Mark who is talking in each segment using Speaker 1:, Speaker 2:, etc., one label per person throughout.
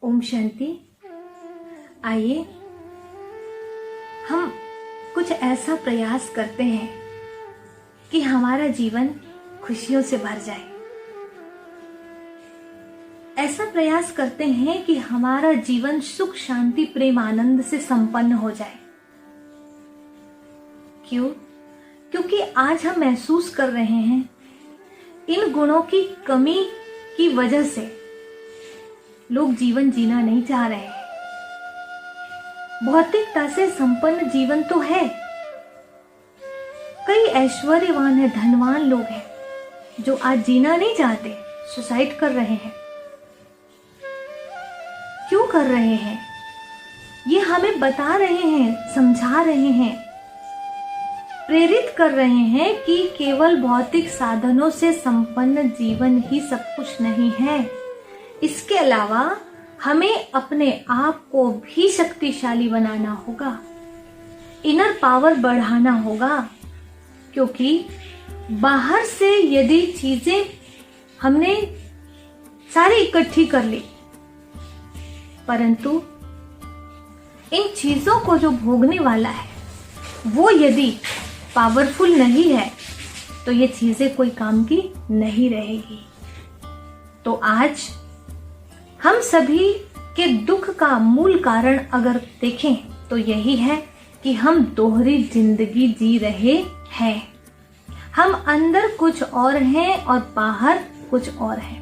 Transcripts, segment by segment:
Speaker 1: ओम शांति। आइए हम कुछ ऐसा प्रयास करते हैं कि हमारा जीवन खुशियों से भर जाए। ऐसा प्रयास करते हैं कि हमारा जीवन सुख शांति प्रेम आनंद से संपन्न हो जाए। क्यों? क्योंकि आज हम महसूस कर रहे हैं इन गुणों की कमी की वजह से लोग जीवन जीना नहीं चाह रहे हैं। भौतिकता से संपन्न जीवन तो है, कई ऐश्वर्यवान है, धनवान लोग हैं जो आज जीना नहीं चाहते, सुसाइड कर रहे हैं। क्यों कर रहे हैं? ये हमें बता रहे हैं, समझा रहे हैं, प्रेरित कर रहे हैं कि केवल भौतिक साधनों से संपन्न जीवन ही सब कुछ नहीं है। इसके अलावा हमें अपने आप को भी शक्तिशाली बनाना होगा, इनर पावर बढ़ाना होगा। क्योंकि बाहर से यदि चीजें हमने सारी इकट्ठी कर ली, परंतु इन चीजों को जो भोगने वाला है वो यदि पावरफुल नहीं है तो ये चीजें कोई काम की नहीं रहेगी। तो आज हम सभी के दुख का मूल कारण अगर देखें तो यही है कि हम दोहरी जिंदगी जी रहे हैं। हम अंदर कुछ और हैं और बाहर कुछ और है।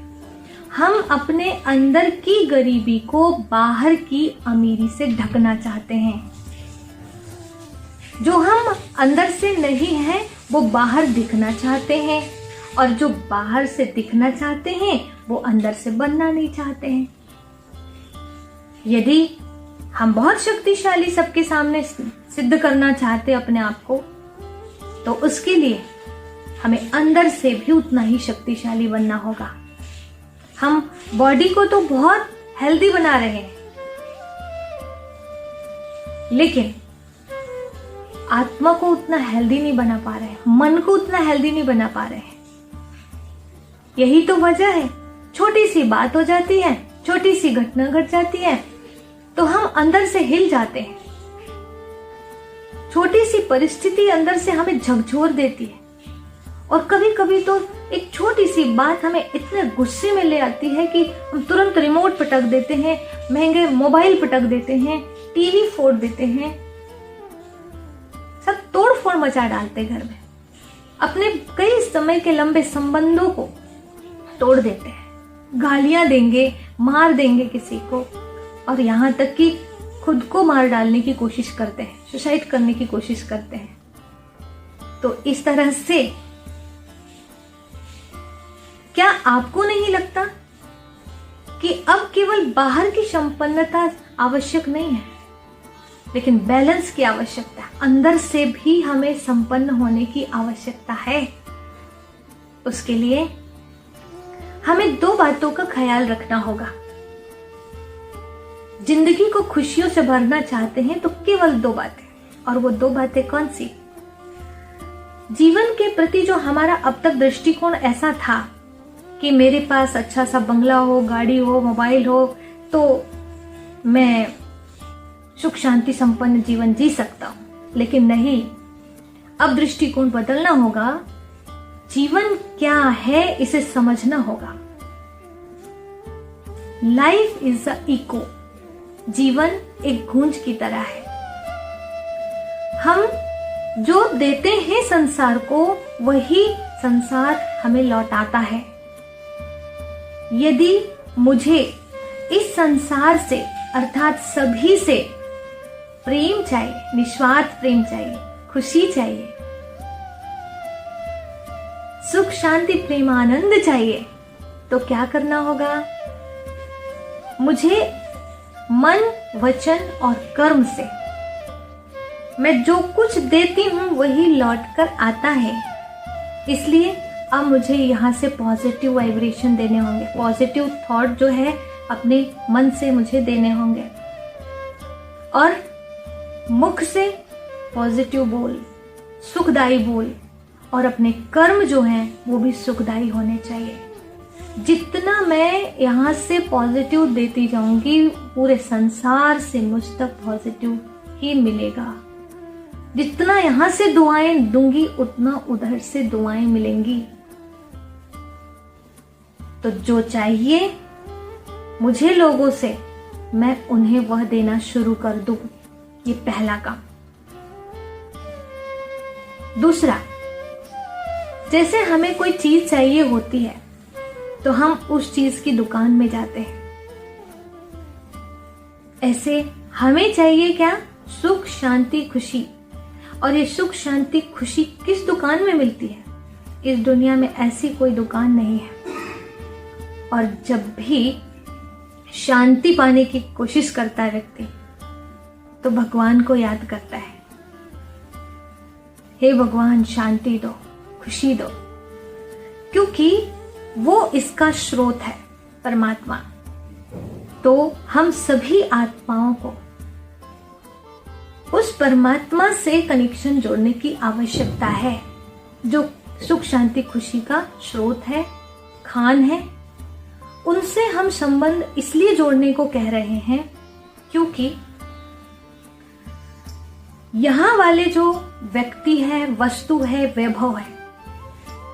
Speaker 1: हम अपने अंदर की गरीबी को बाहर की अमीरी से ढकना चाहते हैं। जो हम अंदर से नहीं है वो बाहर दिखना चाहते हैं, और जो बाहर से दिखना चाहते हैं वो अंदर से बनना नहीं चाहते हैं। यदि हम बहुत शक्तिशाली सबके सामने सिद्ध करना चाहते अपने आप को, तो उसके लिए हमें अंदर से भी उतना ही शक्तिशाली बनना होगा। हम बॉडी को तो बहुत हेल्दी बना रहे हैं, लेकिन आत्मा को उतना हेल्दी नहीं बना पा रहे हैं, मन को उतना हेल्दी नहीं बना पा रहे हैं। यही तो वजह है। छोटी सी बात हो जाती है, छोटी सी घटना घट जाती है तो हम अंदर से हिल जाते हैं। छोटी सी परिस्थिति अंदर से हमें झकझोर देती है, और कभी कभी तो एक छोटी सी बात हमें इतने गुस्से में ले आती है कि हम तुरंत रिमोट पटक देते हैं, महंगे मोबाइल पटक देते हैं, टीवी फोड़ देते हैं, सब तोड़ फोड़ मचा डालते घर में। अपने कई समय के लंबे संबंधों को तोड़ देते हैं, गालियां देंगे, मार देंगे किसी को, और यहाँ तक कि खुद को मार डालने की कोशिश करते हैं, सुसाइड करने की कोशिश करते हैं। तो इस तरह से क्या आपको नहीं लगता कि अब केवल बाहर की संपन्नता आवश्यक नहीं है, लेकिन बैलेंस की आवश्यकता है। अंदर से भी हमें संपन्न होने की आवश्यकता है। उसके लिए हमें दो बातों का ख्याल रखना होगा। जिंदगी को खुशियों से भरना चाहते हैं तो केवल दो बातें, और वो दो बातें कौन सी? जीवन के प्रति जो हमारा अब तक दृष्टिकोण ऐसा था कि मेरे पास अच्छा सा बंगला हो, गाड़ी हो, मोबाइल हो तो मैं सुख शांति संपन्न जीवन जी सकता हूं, लेकिन नहीं, अब दृष्टिकोण बदलना होगा। जीवन क्या है इसे समझना होगा। Life is a echo. जीवन एक गूंज की तरह है। हम जो देते हैं संसार को, वही संसार हमें लौटाता है। यदि मुझे इस संसार से अर्थात सभी से प्रेम चाहिए, निस्वार्थ प्रेम चाहिए, खुशी चाहिए, सुख शांति प्रेम आनंद चाहिए, तो क्या करना होगा? मुझे मन, वचन और कर्म से मैं जो कुछ देती हूं वही लौटकर आता है। इसलिए अब मुझे यहाँ से पॉजिटिव वाइब्रेशन देने होंगे, पॉजिटिव थॉट जो है अपने मन से मुझे देने होंगे, और मुख से पॉजिटिव बोल, सुखदायी बोल, और अपने कर्म जो हैं वो भी सुखदायी होने चाहिए। जितना मैं यहाँ से पॉजिटिव देती जाऊंगी, पूरे संसार से मुझ तक पॉजिटिव ही मिलेगा। जितना यहाँ से दुआएं दूंगी, उतना उधर से दुआएं मिलेंगी। तो जो चाहिए मुझे लोगों से, मैं उन्हें वह देना शुरू कर दूं। ये पहला काम। दूसरा, जैसे हमें कोई चीज चाहिए होती है तो हम उस चीज की दुकान में जाते हैं। ऐसे हमें चाहिए क्या? सुख, शांति, खुशी। और ये सुख, शांति, खुशी किस दुकान में मिलती है? इस दुनिया में ऐसी कोई दुकान नहीं है। और जब भी शांति पाने की कोशिश करता है व्यक्ति, तो भगवान को याद करता है, हे भगवान शांति दो, खुशी दो, क्योंकि वो इसका स्रोत है, परमात्मा। तो हम सभी आत्माओं को उस परमात्मा से कनेक्शन जोड़ने की आवश्यकता है, जो सुख, शांति, खुशी का स्रोत है, खान है। उनसे हम संबंध इसलिए जोड़ने को कह रहे हैं क्योंकि यहाँ वाले जो व्यक्ति है, वस्तु है, वैभव है,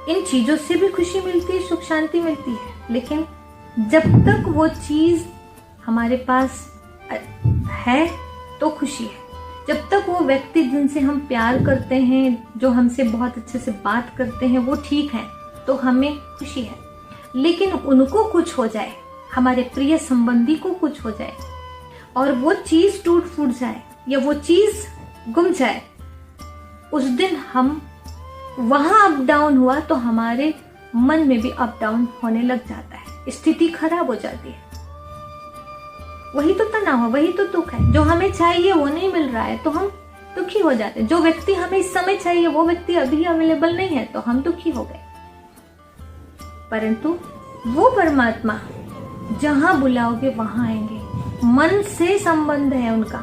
Speaker 1: इन चीजों से भी खुशी मिलती है, सुख शांति मिलती है। लेकिन जब तक वो चीज हमारे पास है तो खुशी है। जब तक वो व्यक्ति जिनसे हम प्यार करते हैं, जो हमसे बहुत अच्छे से बात करते हैं, वो ठीक है तो हमें खुशी है। लेकिन उनको कुछ हो जाए, हमारे प्रिय संबंधी को कुछ हो जाए और वो चीज टूट फूट जाए या वो चीज गुम जाए, उस दिन हम वहां अप डाउन हुआ तो हमारे मन में भी अप डाउन होने लग जाता है, स्थिति खराब हो जाती है। वही तो तनाव है, वही तो दुख है। जो हमें चाहिए वो नहीं मिल रहा है तो हम दुखी हो जाते हैं। जो व्यक्ति हमें इस समय चाहिए वो व्यक्ति अभी अवेलेबल नहीं है तो हम दुखी हो गए। परंतु वो परमात्मा जहां बुलाओगे वहां आएंगे। मन से संबंध है उनका,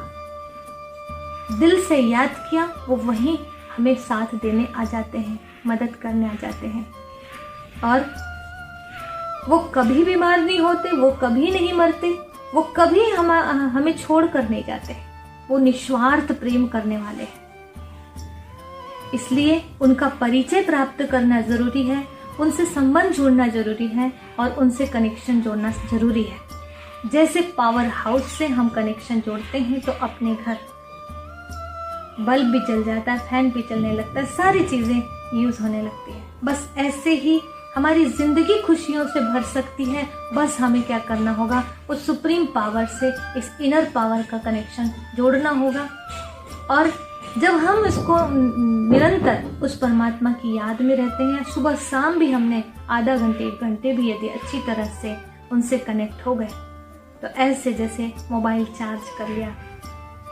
Speaker 1: दिल से याद किया, वो वहीं हमें साथ देने आ जाते हैं, मदद करने आ जाते हैं। और वो कभी बीमार नहीं होते, वो कभी नहीं मरते, वो कभी हमें छोड़ कर नहीं जाते। वो निस्वार्थ प्रेम करने वाले हैं। इसलिए उनका परिचय प्राप्त करना जरूरी है, उनसे संबंध जोड़ना जरूरी है और उनसे कनेक्शन जोड़ना जरूरी है। जैसे पावर हाउस से हम कनेक्शन जोड़ते हैं तो अपने घर बल्ब भी जल जाता है, फैन भी चलने लगता है, सारी चीजें यूज होने लगती है। बस ऐसे ही हमारी जिंदगी खुशियों से भर सकती है। बस हमें क्या करना होगा, उस सुप्रीम पावर से इस इनर पावर का कनेक्शन जोड़ना होगा। और जब हम इसको निरंतर उस परमात्मा की याद में रहते हैं, सुबह शाम भी हमने आधा घंटे 1 घंटे भी यदि अच्छी तरह से उनसे कनेक्ट हो गए, तो ऐसे जैसे मोबाइल चार्ज कर लिया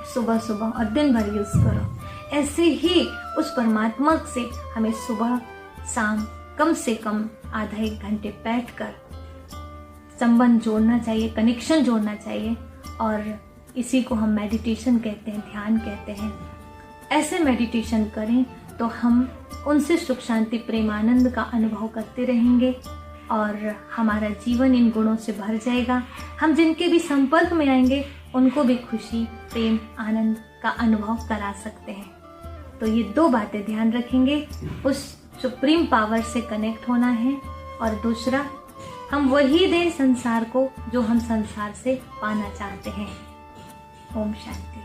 Speaker 1: सुबह सुबह और दिन भर यूज करो, ऐसे ही उस परमात्मा से हमें सुबह शाम कम से कम आधा 1 घंटे बैठकर संबंध जोड़ना चाहिए, कनेक्शन जोड़ना चाहिए। और इसी को हम मेडिटेशन कहते हैं, ध्यान कहते हैं। ऐसे मेडिटेशन करें तो हम उनसे सुख शांति प्रेम आनंद का अनुभव करते रहेंगे और हमारा जीवन इन गुणों से भर जाएगा। हम जिनके भी संपर्क में आएंगे उनको भी खुशी, प्रेम, आनंद का अनुभव करा सकते हैं। तो ये 2 बातें ध्यान रखेंगे, उस सुप्रीम पावर से कनेक्ट होना है और दूसरा हम वही दें संसार को जो हम संसार से पाना चाहते हैं। ओम शांति।